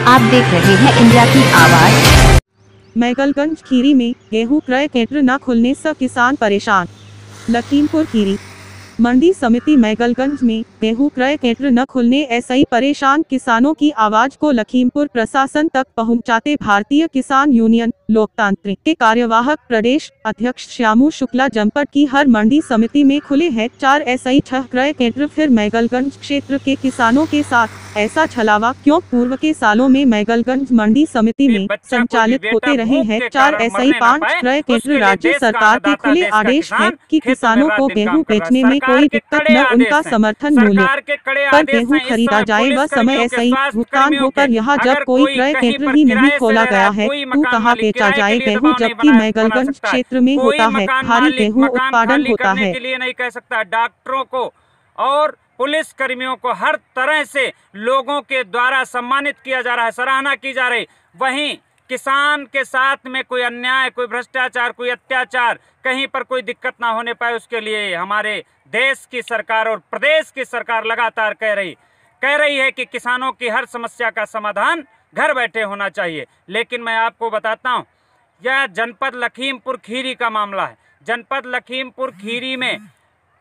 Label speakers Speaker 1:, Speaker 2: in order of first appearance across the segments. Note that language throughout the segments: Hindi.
Speaker 1: आप देख रहे हैं इंडिया की आवाज।
Speaker 2: मैगलगंज खीरी में गेहूं क्रय केंद्र न खुलने से किसान परेशान। लखीमपुर खीरी मंडी समिति मैगलगंज में गेहूं क्रय केंद्र न खुलने ऐसे ही परेशान किसानों की आवाज को लखीमपुर प्रशासन तक पहुंचाते भारतीय किसान यूनियन लोकतांत्रिक के कार्यवाहक प्रदेश अध्यक्ष श्यामू शुक्ला जनपद की हर मंडी समिति में खुले हैं 4 SI 6 क्रय केंद्र। फिर मैगलगंज क्षेत्र के किसानों के साथ ऐसा छलावा क्यों? पूर्व के सालों में मैगलगंज मंडी समिति में संचालित होते रहे हैं 4 SI 5 क्रय केंद्र। राज्य सरकार के खुले आदेश है कि किसानों को गेहूं बेचने में कोई दिक्कत न, उनका समर्थन मूल्य पर गेहूं खरीदा जाए वह समय ऐसा ही भुगतान होकर यहाँ जब कोई क्रय केंद्र ही नहीं खोला गया है तो कहाँ बेचा जाए गेहूं, जबकि मैगलगंज क्षेत्र में होता है भारी गेहूं उत्पादन होता है।
Speaker 3: नहीं कह सकता। डॉक्टरों को और पुलिस कर्मियों को हर तरह से लोगों के द्वारा सम्मानित किया जा रहा है, सराहना की जा रही। वहीं किसान के साथ में कोई अन्याय, कोई भ्रष्टाचार, कोई अत्याचार, कहीं पर कोई दिक्कत ना होने पाए, उसके लिए हमारे देश की सरकार और प्रदेश की सरकार लगातार कह रही है कि किसानों की हर समस्या का समाधान घर बैठे होना चाहिए। लेकिन मैं आपको बताता हूं, यह जनपद लखीमपुर खीरी का मामला है। जनपद लखीमपुर खीरी में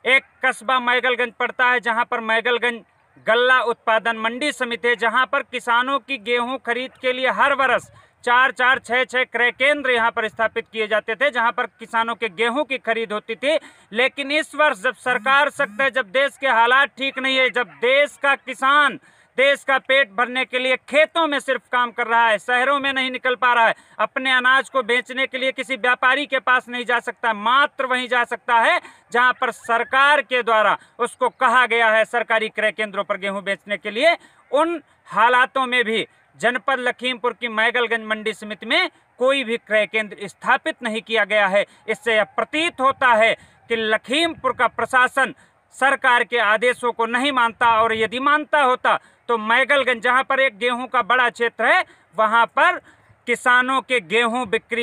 Speaker 3: एक कस्बा मैगलगंज पड़ता है, जहां पर मैगलगंज गल्ला उत्पादन मंडी समिति है, जहां पर किसानों की गेहूं खरीद के लिए हर वर्ष 4-4, 6-6 क्रय केंद्र यहां पर स्थापित किए जाते थे, जहां पर किसानों के गेहूं की खरीद होती थी। लेकिन इस वर्ष जब सरकार सख्त है, जब देश के हालात ठीक नहीं है, जब देश का किसान देश का पेट भरने के लिए खेतों में सिर्फ काम कर रहा है, शहरों में नहीं निकल पा रहा है, अपने अनाज को बेचने के लिए किसी व्यापारी के पास नहीं जा सकता, मात्र वहीं जा सकता है जहां पर सरकार के द्वारा उसको कहा गया है सरकारी क्रय केंद्रों पर गेहूं बेचने के लिए। उन हालातों में भी जनपद लखीमपुर की मैगलगंज मंडी समिति में कोई भी क्रय केंद्र स्थापित नहीं किया गया है। इससे यह प्रतीत होता है कि लखीमपुर का प्रशासन सरकार के आदेशों को नहीं मानता, और यदि मानता होता तो मैगलगंज, जहां पर एक गेहूं का बड़ा क्षेत्र है, वहां पर किसानों के गेहूं बिक्री